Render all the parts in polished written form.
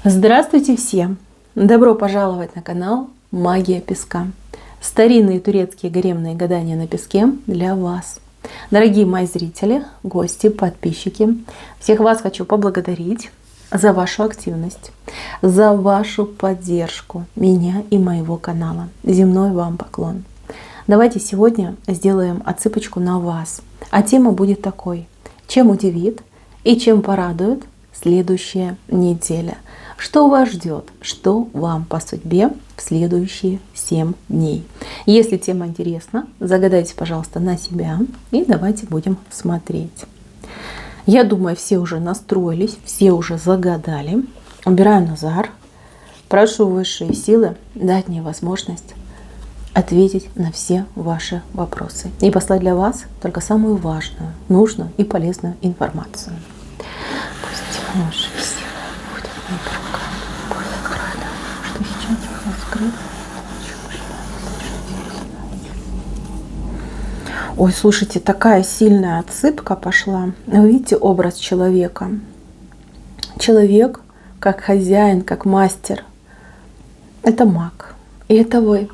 Здравствуйте всем! Добро пожаловать на канал Магия Песка. Старинные турецкие гаремные гадания на песке для вас. Дорогие мои зрители, гости, подписчики, всех вас хочу поблагодарить за вашу активность, за вашу поддержку меня и моего канала. Земной вам поклон. Давайте сегодня сделаем отсыпочку на вас. А тема будет такой: чем удивит и чем порадует следующая неделя. Что вас ждет, что вам по судьбе в следующие 7 дней. Если тема интересна, загадайте, пожалуйста, на себя и давайте будем смотреть. Я думаю, все уже настроились, все уже загадали. Убираю Назар. Прошу высшие силы дать мне возможность ответить на все ваши вопросы и послать для вас только самую важную, нужную и полезную информацию. Пусть высшие силы будут моим рукам, будет рада, что сейчас раскрыто. Ой, слушайте, такая сильная отсыпка пошла. Вы видите образ человека? Человек как хозяин, как мастер. Это маг. И это вы.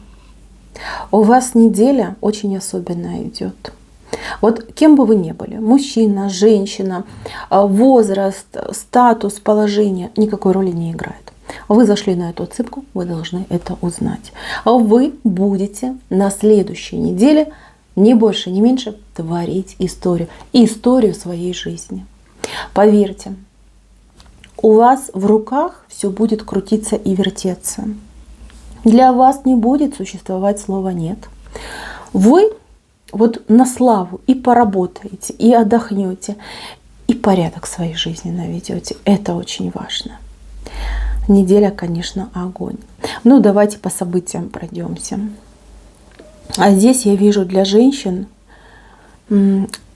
У вас неделя очень особенная идет. Вот кем бы вы ни были, мужчина, женщина, возраст, статус, положение, никакой роли не играет. Вы зашли на эту отсыпку, вы должны это узнать. Вы будете на следующей неделе ни больше, ни меньше творить историю. Историю своей жизни. Поверьте, у вас в руках все будет крутиться и вертеться. Для вас не будет существовать слова «нет». Вы вот на славу и поработаете, и отдохнете, и порядок в своей жизни наведете. Это очень важно. Неделя, конечно, огонь. Ну, давайте по событиям пройдемся. А здесь я вижу для женщин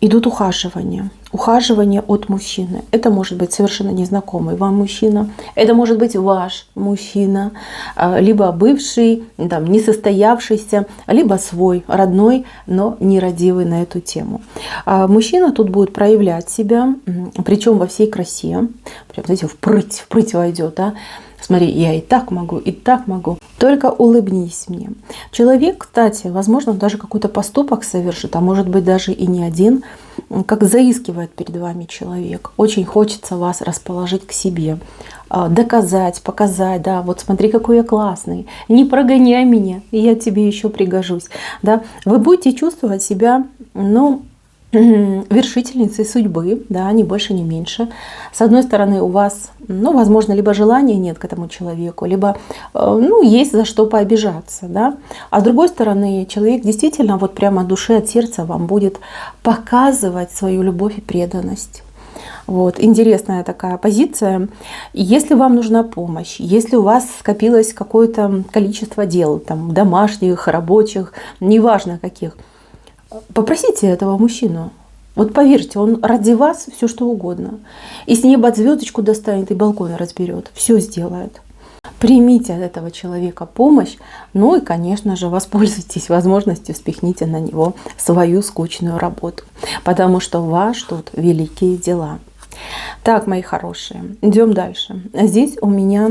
идут ухаживания. Ухаживание от мужчины. Это может быть совершенно незнакомый вам мужчина. Это может быть ваш мужчина. Либо бывший, там, несостоявшийся, либо свой, родной, но нерадивый на эту тему. Мужчина тут будет проявлять себя, причем во всей красе. Прям, знаете, впрыть войдет. Да? Смотри, я и так могу, и так могу. Только улыбнись мне. Человек, кстати, возможно, даже какой-то поступок совершит, а может быть даже и не один, как заискивает перед вами человек. Очень хочется вас расположить к себе, доказать, показать, да, вот смотри, какой я классный, не прогоняй меня, я тебе еще пригожусь. Да. Вы будете чувствовать себя, ну, вершительницей судьбы, да, ни больше, ни меньше. С одной стороны, у вас, ну, возможно, либо желания нет к этому человеку, либо, ну, есть за что пообижаться, да. А с другой стороны, человек действительно вот прямо от души, от сердца вам будет показывать свою любовь и преданность. Вот, интересная такая позиция. Если вам нужна помощь, если у вас скопилось какое-то количество дел, там, домашних, рабочих, неважно каких, попросите этого мужчину. Вот поверьте, он ради вас все что угодно. И с неба звездочку достанет и балкон разберет. Все сделает. Примите от этого человека помощь. Ну и, конечно же, воспользуйтесь возможностью, спихните на него свою скучную работу. Потому что вас ждут великие дела. Так, мои хорошие, идем дальше. Здесь у меня...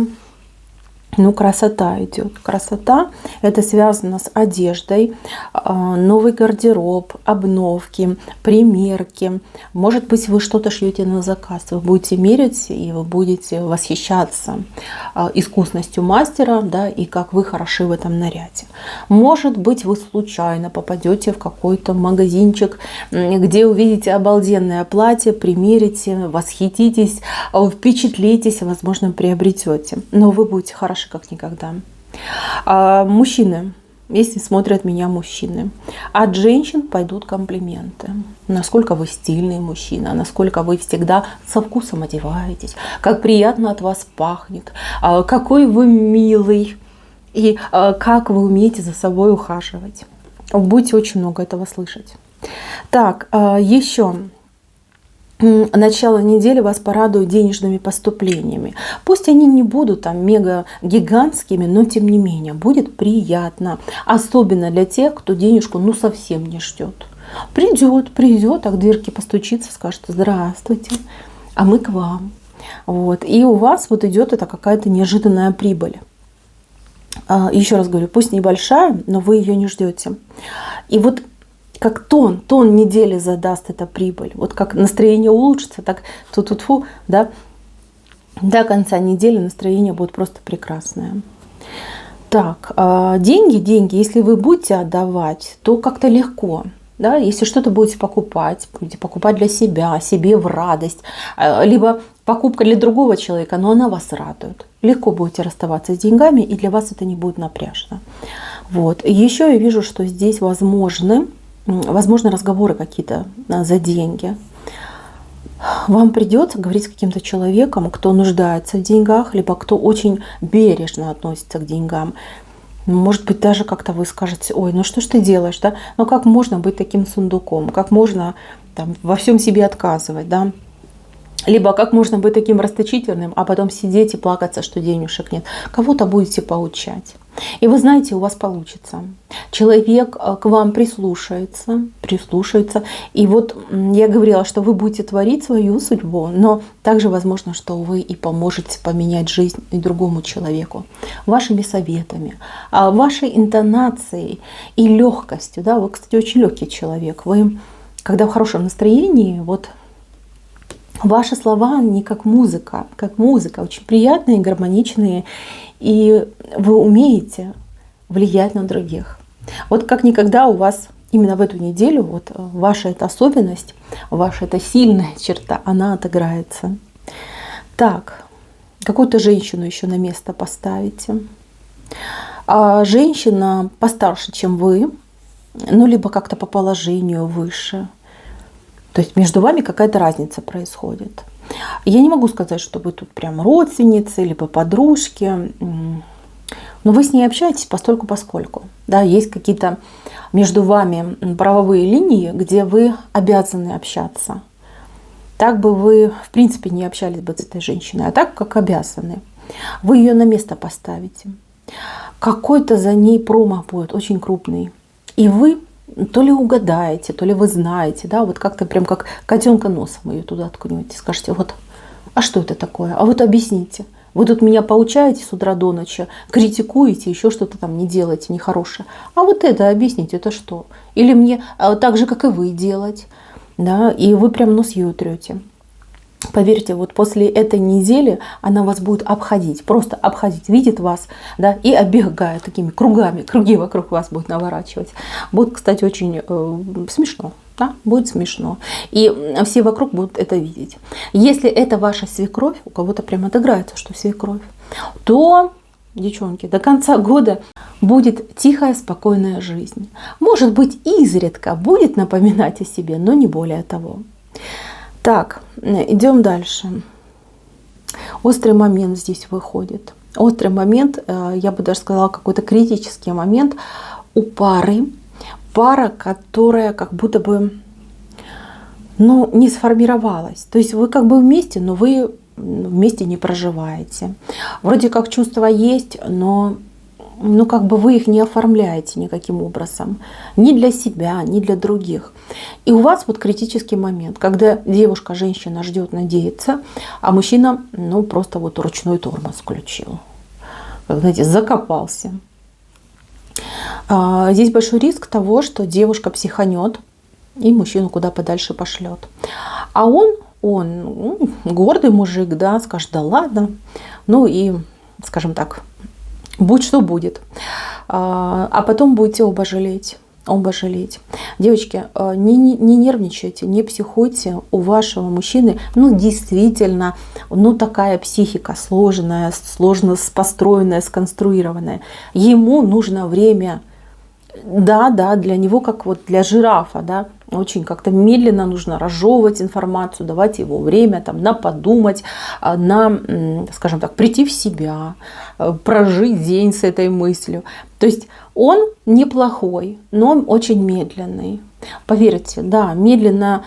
Ну, красота идет. Красота – это связано с одеждой, новый гардероб, обновки, примерки. Может быть, вы что-то шьете на заказ. Вы будете мерить, и вы будете восхищаться искусностью мастера, да, и как вы хороши в этом наряде. Может быть, вы случайно попадете в какой-то магазинчик, где увидите обалденное платье, примерите, восхититесь, впечатлитесь, возможно, приобретете. Но вы будете хороши как никогда. Мужчины, если смотрят меня мужчины, от женщин пойдут комплименты. Насколько вы стильный мужчина, насколько вы всегда со вкусом одеваетесь, как приятно от вас пахнет, какой вы милый и как вы умеете за собой ухаживать. Будете очень много этого слышать. Так, еще... Начало недели вас порадует денежными поступлениями. Пусть они не будут там мега гигантскими, но тем не менее будет приятно. Особенно для тех, кто денежку ну совсем не ждет. Придет, так в дверки постучится, скажет: здравствуйте, а мы к вам. Вот. И у вас вот идет это какая-то неожиданная прибыль. Еще раз говорю, пусть небольшая, но вы ее не ждете. И вот как тон недели задаст эта прибыль. Вот как настроение улучшится, так ту-ту-тфу, да, до конца недели настроение будет просто прекрасное. Так, деньги, если вы будете отдавать, то как-то легко. Да? Если что-то будете покупать для себя, себе в радость, либо покупка для другого человека, но она вас радует. Легко будете расставаться с деньгами, и для вас это не будет напряжно. Вот. Еще я вижу, что здесь возможны разговоры какие-то за деньги. Вам придется говорить с каким-то человеком, кто нуждается в деньгах, либо кто очень бережно относится к деньгам. Может быть, даже как-то вы скажете: ой, ну что ж ты делаешь, да? Ну как можно быть таким сундуком? Как можно там во всем себе отказывать, да? Либо как можно быть таким расточительным, а потом сидеть и плакаться, что денежек нет. Кого-то будете поучать. И вы знаете, у вас получится. Человек к вам прислушается. И вот я говорила, что вы будете творить свою судьбу, но также возможно, что вы и поможете поменять жизнь и другому человеку вашими советами, вашей интонацией и легкостью. Да? Вы, кстати, очень легкий человек. Вы, когда в хорошем настроении, вот ваши слова не как музыка, очень приятные, гармоничные, и вы умеете влиять на других. Вот как никогда у вас именно в эту неделю вот ваша эта особенность, ваша эта сильная черта, она отыграется. Так, какую-то женщину еще на место поставите. Женщина постарше, чем вы, ну либо как-то по положению выше. То есть между вами какая-то разница происходит. Я не могу сказать, что вы тут прям родственницы, либо подружки. Но вы с ней общаетесь постольку-поскольку. Да, есть какие-то между вами правовые линии, где вы обязаны общаться. Так бы вы, в принципе, не общались бы с этой женщиной, а так, как обязаны. Вы ее на место поставите. Какой-то за ней промах будет очень крупный. И вы то ли угадаете, то ли вы знаете, да, вот как-то прям как котенка носом ее туда ткнете, скажете: вот, а что это такое? А вот объясните. Вы тут меня поучаете с утра до ночи, критикуете, еще что-то там не делаете нехорошее. А вот это объясните, это что? Или мне так же, как и вы, делать? Да, и вы прям нос ей утрете. Поверьте, вот после этой недели она вас будет обходить, просто обходить, видит вас, да, и оббегая такими кругами, круги вокруг вас будет наворачивать. Будет, кстати, очень смешно, да, будет смешно. И все вокруг будут это видеть. Если это ваша свекровь, у кого-то прям отыграется, что свекровь, то, девчонки, до конца года будет тихая, спокойная жизнь. Может быть, изредка будет напоминать о себе, но не более того. Так, идем дальше. Острый момент здесь выходит. Острый момент, я бы даже сказала, какой-то критический момент у пары. Пара, которая как будто бы не сформировалась. То есть вы как бы вместе, но вы вместе не проживаете. Вроде как чувства есть, но как бы вы их не оформляете никаким образом. Ни для себя, ни для других. И у вас вот критический момент, когда девушка, женщина ждет, надеется, а мужчина просто вот ручной тормоз включил. Как, знаете, закопался. Здесь большой риск того, что девушка психанет и мужчину куда подальше пошлет. А он гордый мужик, да, скажет: да ладно. И, скажем так, будь что будет. А потом будете оба жалеть. Девочки, не нервничайте, не психуйте. У вашего мужчины действительно такая психика сложная, сложно построенная, сконструированная. Ему нужно время. Да, для него, как вот для жирафа, да, очень как-то медленно нужно разжевывать информацию, давать его время на подумать, на, скажем так, прийти в себя, прожить день с этой мыслью. То есть он неплохой, но он очень медленный. Поверьте, да, медленно,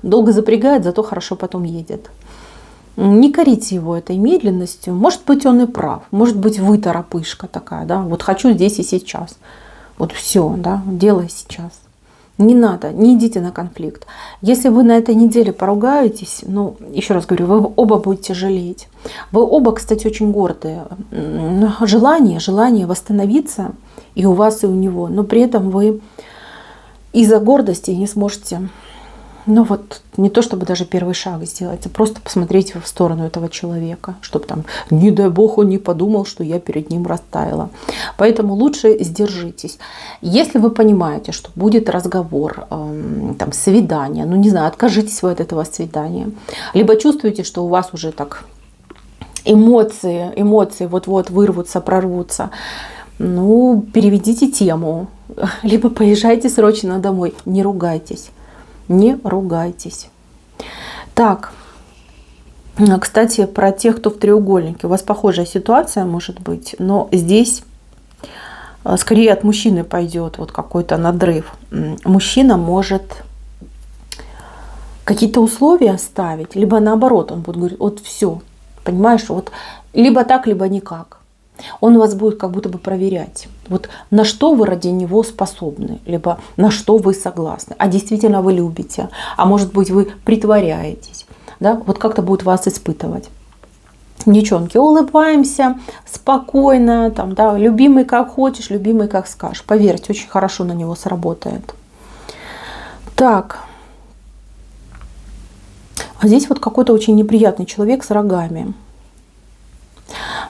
долго запрягает, зато хорошо потом едет. Не корите его этой медленностью. Может быть, он и прав. Может быть, вы торопышка такая, да, вот хочу здесь и сейчас. Вот все, да, делай сейчас. Не надо, не идите на конфликт. Если вы на этой неделе поругаетесь, ну, еще раз говорю, вы оба будете жалеть. Вы оба, кстати, очень гордые. Желание восстановиться и у вас, и у него. Но при этом вы из-за гордости не сможете, ну вот, не то чтобы даже первый шаг сделать, а просто посмотреть в сторону этого человека, чтобы там, не дай бог, он не подумал, что я перед ним растаяла. Поэтому лучше сдержитесь. Если вы понимаете, что будет разговор, там, свидание, ну не знаю, откажитесь вы от этого свидания, либо чувствуете, что у вас уже так эмоции вот-вот вырвутся, прорвутся, ну, переведите тему, либо поезжайте срочно домой, не ругайтесь. Не ругайтесь. Так, кстати, про тех, кто в треугольнике. У вас похожая ситуация может быть, но здесь скорее от мужчины пойдет вот какой-то надрыв. Мужчина может какие-то условия ставить, либо наоборот, он будет говорить, вот все, понимаешь, вот либо так, либо никак. Он вас будет как будто бы проверять, вот на что вы ради него способны, либо на что вы согласны, а действительно вы любите, а может быть вы притворяетесь, да? Вот как-то будет вас испытывать. Девчонки, улыбаемся спокойно, там, да, любимый как хочешь, любимый как скажешь. Поверьте, очень хорошо на него сработает. Так, а здесь вот какой-то очень неприятный человек с рогами.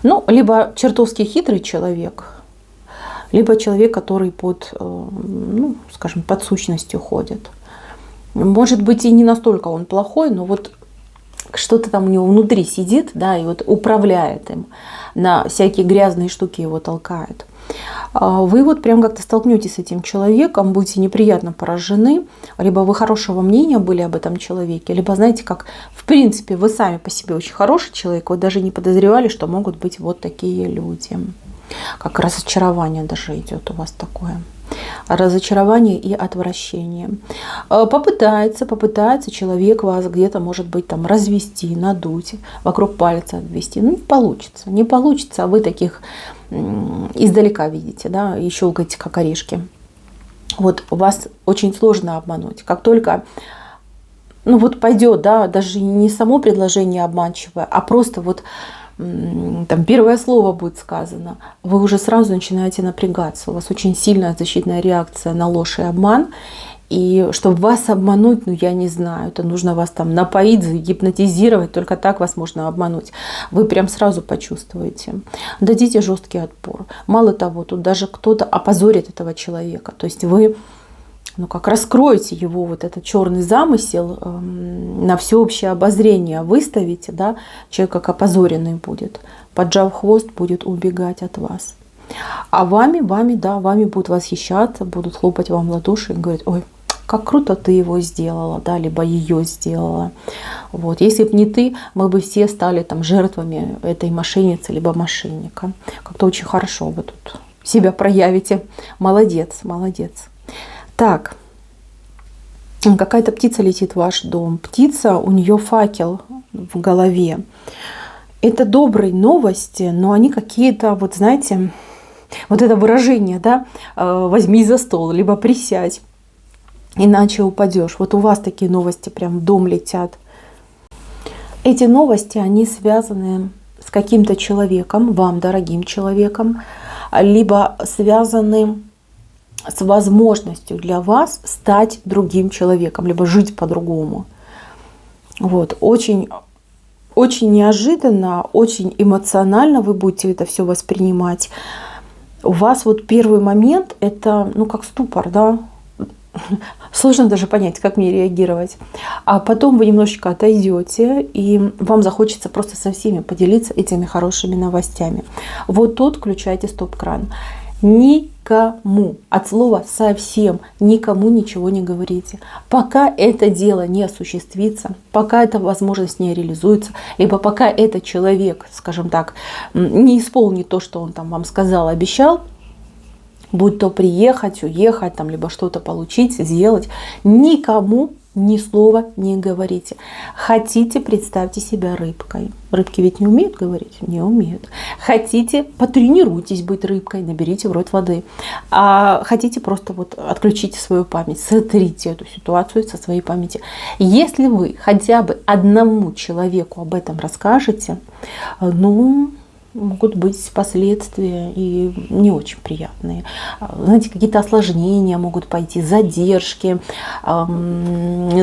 Ну, либо чертовски хитрый человек, либо человек, который под, ну, скажем, под сущностью ходит. Может быть, и не настолько он плохой, но вот что-то там у него внутри сидит, да, и вот управляет им, на всякие грязные штуки его толкает. Вы вот прям как-то столкнетесь с этим человеком, будете неприятно поражены, либо вы хорошего мнения были об этом человеке, либо, знаете, как в принципе вы сами по себе очень хороший человек, вы даже не подозревали, что могут быть вот такие люди. Как разочарование даже идет у вас такое. Разочарование и отвращение. Попытается человек вас где-то, может быть, там развести, надуть, вокруг пальца обвести. Ну, не получится, а вы таких издалека видите, да, и щелкаете как орешки. Вот вас очень сложно обмануть. Как только, ну вот пойдет, да, даже не само предложение обманчивое, а просто вот там первое слово будет сказано, вы уже сразу начинаете напрягаться. У вас очень сильная защитная реакция на ложь и обман. И чтобы вас обмануть, ну я не знаю, это нужно вас там напоить, загипнотизировать, только так вас можно обмануть. Вы прям сразу почувствуете. Дадите жесткий отпор. Мало того, тут даже кто-то опозорит этого человека. То есть вы, ну как раскроете его вот этот черный замысел, на всеобщее обозрение выставите, да, человек как опозоренный будет, поджав хвост, будет убегать от вас. А вами будут восхищаться, будут хлопать вам в ладоши и говорить, ой, как круто ты его сделала, да, либо ее сделала. Вот. Если бы не ты, мы бы все стали там жертвами этой мошенницы, либо мошенника. Как-то очень хорошо вы тут себя проявите. Молодец, молодец. Так, какая-то птица летит в ваш дом. Птица, у нее факел в голове. Это добрые новости, но они какие-то, вот знаете, вот это выражение, да, возьми за стол, либо присядь, иначе упадешь. Вот у вас такие новости прям в дом летят. Эти новости, они связаны с каким-то человеком, вам дорогим человеком, либо связаны с возможностью для вас стать другим человеком, либо жить по-другому. Вот, очень неожиданно, очень эмоционально вы будете это все воспринимать. У вас вот первый момент это, ну, как ступор, да, сложно даже понять, как мне реагировать. А потом вы немножечко отойдете, и вам захочется просто со всеми поделиться этими хорошими новостями. Вот тут включайте стоп-кран. Никому, от слова совсем, никому ничего не говорите. Пока это дело не осуществится, пока эта возможность не реализуется, либо пока этот человек, скажем так, не исполнит то, что он там вам сказал, обещал, будь то приехать, уехать, там, либо что-то получить, сделать, никому ни слова не говорите. Хотите, представьте себя рыбкой. Рыбки ведь не умеют говорить? Не умеют. Хотите, потренируйтесь быть рыбкой, наберите в рот воды. А хотите, просто вот отключите свою память, сотрите эту ситуацию со своей памяти. Если вы хотя бы одному человеку об этом расскажете, ну, могут быть последствия и не очень приятные. Знаете, какие-то осложнения могут пойти, задержки,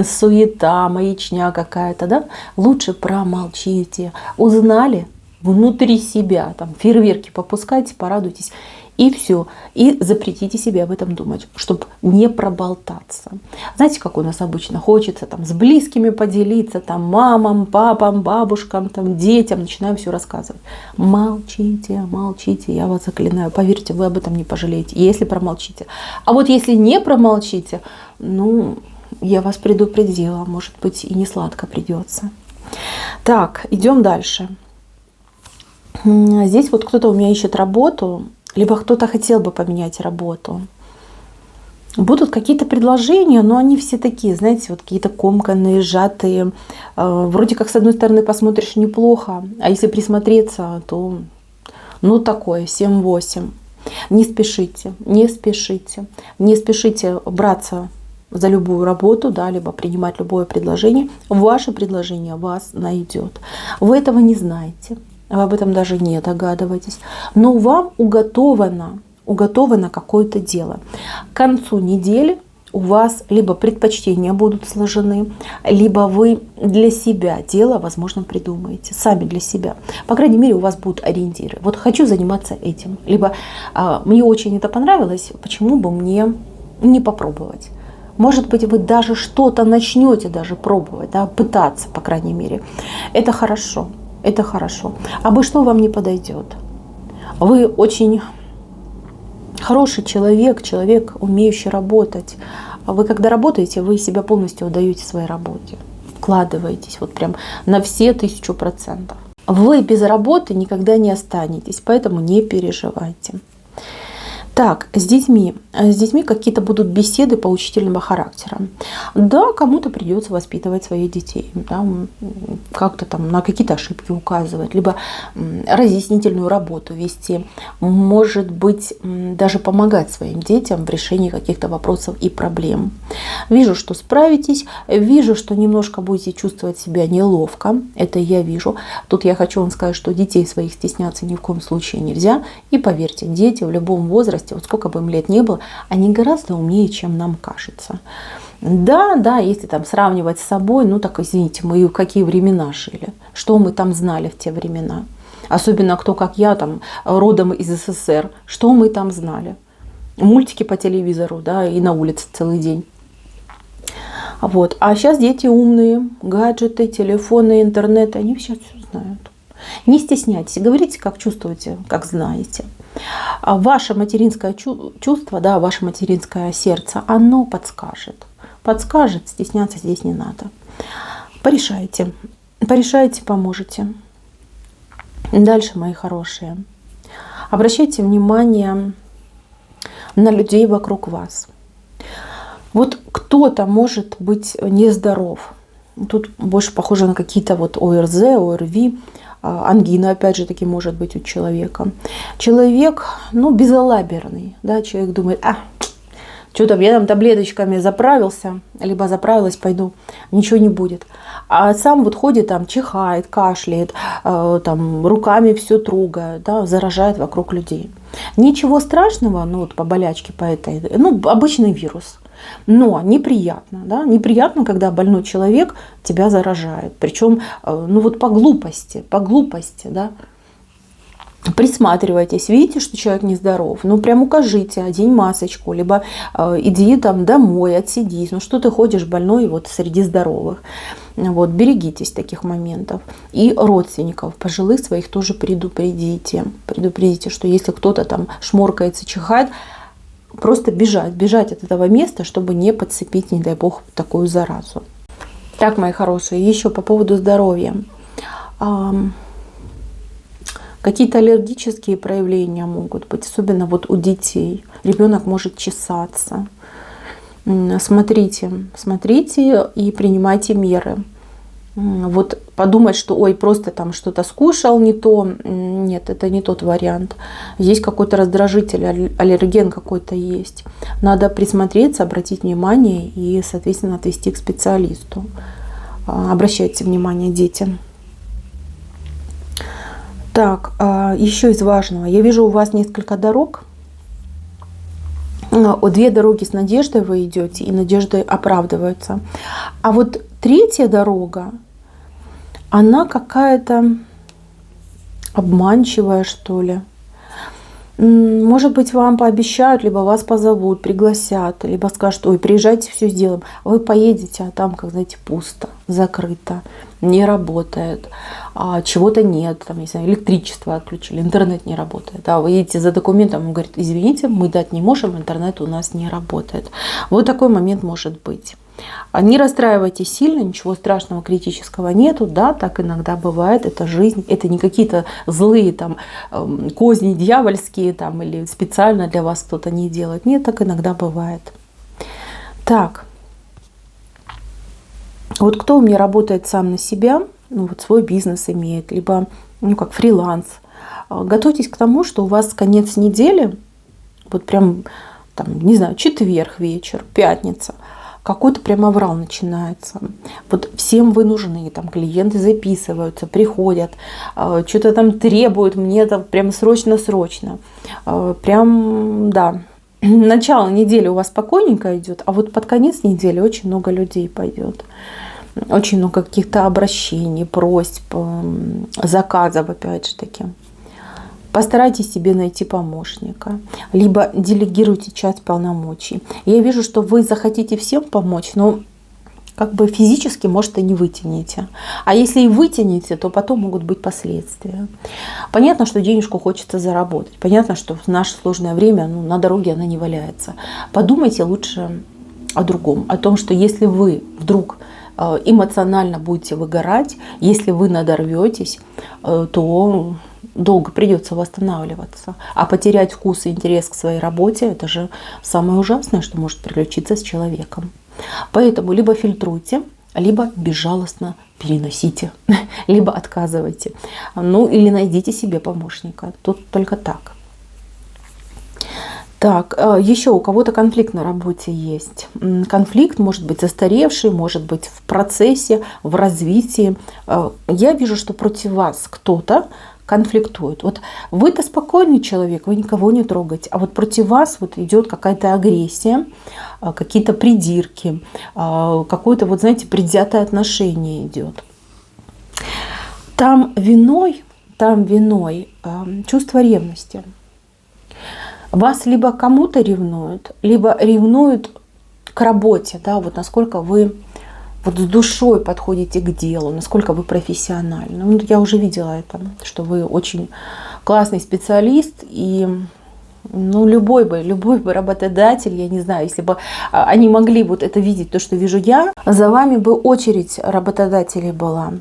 суета, маячня какая-то, да? Лучше промолчите. Узнали внутри себя, там фейерверки попускайте, порадуйтесь. И все. И запретите себе об этом думать, чтобы не проболтаться. Знаете, как у нас обычно хочется там с близкими поделиться, там мамам, папам, бабушкам, там детям, начинаем все рассказывать. Молчите, молчите, я вас заклинаю. Поверьте, вы об этом не пожалеете, если промолчите. А вот если не промолчите, ну, я вас предупредила, может быть, и не сладко придется. Так, идем дальше. Здесь вот кто-то у меня ищет работу, либо кто-то хотел бы поменять работу. Будут какие-то предложения, но они все такие, знаете, вот какие-то комканные, сжатые. Вроде как с одной стороны посмотришь неплохо, а если присмотреться, то ну такое, 7-8. Не спешите, не спешите. Не спешите браться за любую работу, да, либо принимать любое предложение. Ваше предложение вас найдет. Вы этого не знаете. Вы об этом даже не догадываетесь. Но вам уготовано какое-то дело. К концу недели у вас либо предпочтения будут сложены, либо вы для себя дело, возможно, придумаете. Сами для себя. По крайней мере, у вас будут ориентиры. Вот хочу заниматься этим. Либо мне очень это понравилось, почему бы мне не попробовать. Может быть, вы даже что-то начнете даже пробовать, да, пытаться, по крайней мере. Это хорошо. Это хорошо. А бы что вам не подойдет? Вы очень хороший человек, человек, умеющий работать. Вы когда работаете, вы себя полностью отдаете своей работе. Вкладываетесь вот прям на все 1000%. Вы без работы никогда не останетесь, поэтому не переживайте. Так, с детьми какие-то будут беседы поучительного характера. Да, кому-то придется воспитывать своих детей, да, как-то там на какие-то ошибки указывать, либо разъяснительную работу вести. Может быть, даже помогать своим детям в решении каких-то вопросов и проблем. Вижу, что справитесь, вижу, что немножко будете чувствовать себя неловко, это я вижу. Тут я хочу вам сказать, что детей своих стесняться ни в коем случае нельзя. И поверьте, дети в любом возрасте, вот сколько бы им лет не было, они гораздо умнее, чем нам кажется. Да, если там сравнивать с собой, ну так, извините, мы в какие времена жили, что мы там знали в те времена. Особенно кто, как я, там, родом из СССР, что мы там знали. Мультики по телевизору, да, и на улице целый день. Вот. А сейчас дети умные, гаджеты, телефоны, интернет, они сейчас все знают. Не стесняйтесь, говорите, как чувствуете, как знаете. А ваше материнское чувство, да, ваше материнское сердце, оно подскажет. Подскажет, стесняться здесь не надо. Порешайте, поможете. Дальше, мои хорошие. Обращайте внимание на людей вокруг вас. Вот кто-то может быть нездоров. Тут больше похоже на какие-то вот ОРЗ, ОРВИ. Ангина, опять же таки, может быть у человека. Человек, ну, безалаберный. Да? Человек думает, что там, я там таблеточками заправился, либо заправилась, пойду, ничего не будет. А сам вот ходит там, чихает, кашляет, там, руками все трогает, да, заражает вокруг людей. Ничего страшного, ну, вот по болячке, по этой, ну, обычный вирус. Но неприятно, да, неприятно, когда больной человек тебя заражает. Причем, ну вот по глупости, да. Присматривайтесь, видите, что человек нездоров, ну прям укажите, одень масочку, либо иди там домой, отсидись. Ну что ты ходишь больной вот среди здоровых. Вот, берегитесь таких моментов. И родственников пожилых своих тоже предупредите. Предупредите, что если кто-то там шморкается, чихает, просто бежать от этого места, чтобы не подцепить, не дай бог, такую заразу. Так, мои хорошие, еще по поводу здоровья. Какие-то аллергические проявления могут быть, особенно вот у детей. Ребенок может чесаться. Смотрите, смотрите и принимайте меры. Вот подумать, что ой, просто там что-то скушал не то, нет, это не тот вариант. Здесь какой-то раздражитель, аллерген какой-то есть. Надо присмотреться, обратить внимание и, соответственно, отвести к специалисту. Обращайте внимание, дети. Так, еще из важного. Я вижу у вас несколько дорог. 2 дороги с надеждой вы идете, и надеждой оправдываются. А вот 3-я дорога, она какая-то обманчивая, что ли. Может быть, вам пообещают, либо вас позовут, пригласят, либо скажут, ой, приезжайте, все сделаем. Вы поедете, а там, как знаете, пусто, закрыто, не работает, чего-то нет, там, не знаю, электричество отключили, интернет не работает. Да, вы едете за документом, он говорит, извините, мы дать не можем, интернет у нас не работает. Вот такой момент может быть. Не расстраивайтесь сильно, ничего страшного, критического нету, да, так иногда бывает, это жизнь, это не какие-то злые там козни дьявольские там или специально для вас кто-то не делает, нет, так иногда бывает. Так, вот кто у меня работает сам на себя, ну вот свой бизнес имеет, либо ну как фриланс, готовьтесь к тому, что у вас конец недели, вот прям там, не знаю, четверг вечер, пятница, какой-то прям аврал начинается. Вот всем вы нужны, там клиенты записываются, приходят, что-то там требуют, мне это прям срочно-срочно. Прям, да, начало недели у вас спокойненько идет, а вот под конец недели очень много людей пойдет. Очень много каких-то обращений, просьб, заказов, опять же таки. Постарайтесь себе найти помощника, либо делегируйте часть полномочий. Я вижу, что вы захотите всем помочь, но как бы физически, может, и не вытянете. А если и вытянете, то потом могут быть последствия. Понятно, что денежку хочется заработать. Понятно, что в наше сложное время на дороге она не валяется. Подумайте лучше о другом. О том, что если вы вдруг эмоционально будете выгорать, если вы надорветесь, то долго придется восстанавливаться. А потерять вкус и интерес к своей работе – это же самое ужасное, что может приключиться с человеком. Поэтому либо фильтруйте, либо безжалостно переносите, либо отказывайте. Ну или найдите себе помощника. Тут только так. Так, еще у кого-то конфликт на работе есть. Конфликт может быть застаревший, может быть в процессе, в развитии. Я вижу, что против вас кто-то конфликтует. Вот вы-то спокойный человек, вы никого не трогаете, а вот против вас вот идет какая-то агрессия, какие-то придирки, какое-то, вот знаете, предвзятое отношение идет. Там виной чувство ревности. Вас либо кому-то ревнуют, либо ревнуют к работе, да, вот насколько вы вот с душой подходите к делу, насколько вы профессиональны. Ну, я уже видела это, что вы очень классный специалист, и ну, любой бы работодатель, я не знаю, если бы они могли вот это видеть, то, что вижу я, за вами бы очередь работодателей была.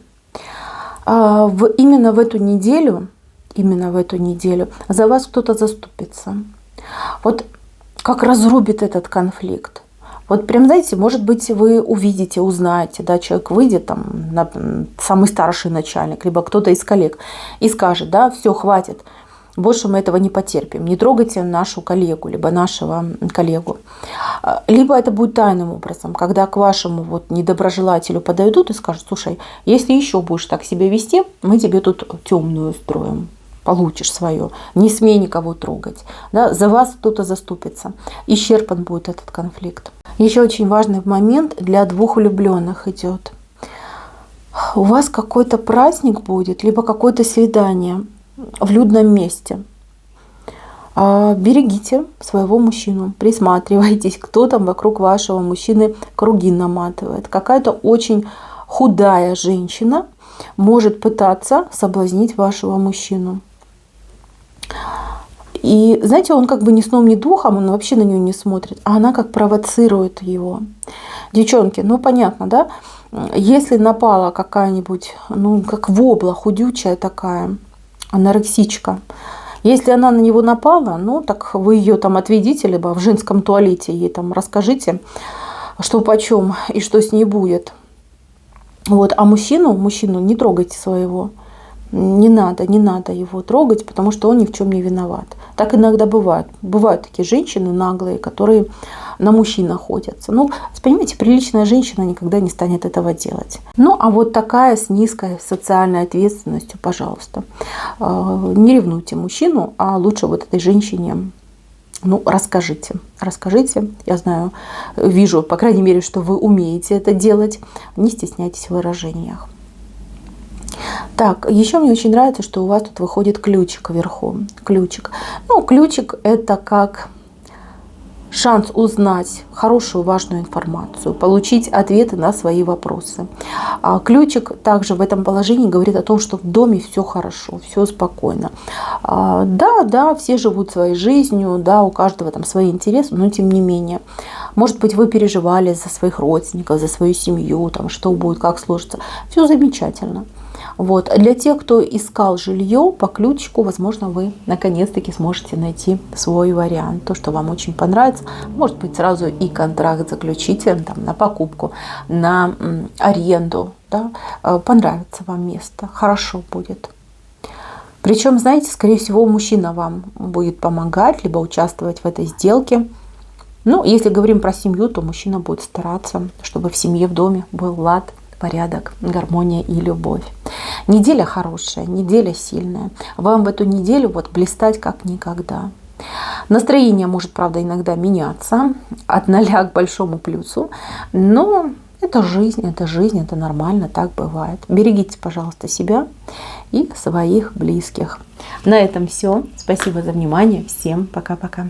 Именно в эту неделю за вас кто-то заступится. Вот как разрубит этот конфликт. Вот прям, знаете, может быть, вы увидите, узнаете, да, человек выйдет, там, самый старший начальник, либо кто-то из коллег, и скажет, да, все, хватит, больше мы этого не потерпим, не трогайте нашу коллегу, либо нашего коллегу. Либо это будет тайным образом, когда к вашему вот недоброжелателю подойдут и скажут, слушай, если еще будешь так себя вести, мы тебе тут темную устроим. Получишь свое, не смей никого трогать. Да, за вас кто-то заступится. Исчерпан будет этот конфликт. Еще очень важный момент для двух влюбленных идет. У вас какой-то праздник будет, либо какое-то свидание в людном месте. Берегите своего мужчину, присматривайтесь, кто там вокруг вашего мужчины круги наматывает. Какая-то очень худая женщина может пытаться соблазнить вашего мужчину. И знаете, он как бы ни сном, ни духом, он вообще на нее не смотрит, а она как провоцирует его. Девчонки, ну понятно, да? Если напала какая-нибудь, ну как вобла, худючая такая, анорексичка, Если она на него напала, ну так вы ее там отведите, либо в женском туалете ей там расскажите, что почем и что с ней будет. Вот. А мужчину не трогайте своего. Не надо его трогать, потому что он ни в чем не виноват. Так иногда бывает. Бывают такие женщины наглые, которые на мужчин охотятся. Ну, понимаете, приличная женщина никогда не станет этого делать. Ну, а вот такая с низкой социальной ответственностью, пожалуйста, не ревнуйте мужчину, а лучше вот этой женщине, ну, расскажите. Расскажите. Я знаю, вижу, по крайней мере, что вы умеете это делать. Не стесняйтесь в выражениях. Так, еще мне очень нравится, что у вас тут выходит ключик вверху. Ключик. Ну, ключик это как шанс узнать хорошую, важную информацию, получить ответы на свои вопросы. А ключик также в этом положении говорит о том, что в доме все хорошо, все спокойно. Да, все живут своей жизнью, да, у каждого там свои интересы, но тем не менее. Может быть, вы переживали за своих родственников, за свою семью, там, что будет, как сложится. Все замечательно. Вот. Для тех, кто искал жилье по ключику, возможно, вы наконец-таки сможете найти свой вариант, то, что вам очень понравится. Может быть, сразу и контракт заключите там, на покупку, на аренду. Да? Понравится вам место, хорошо будет. Причем, знаете, скорее всего, мужчина вам будет помогать, либо участвовать в этой сделке. Ну, если говорим про семью, то мужчина будет стараться, чтобы в семье, в доме был лад, порядок, гармония и любовь. Неделя хорошая, неделя сильная. Вам в эту неделю вот блистать как никогда. Настроение может, правда, иногда меняться от 0 к большому плюсу, но это жизнь, это нормально, так бывает. Берегите, пожалуйста, себя и своих близких. На этом все. Спасибо за внимание. Всем пока-пока.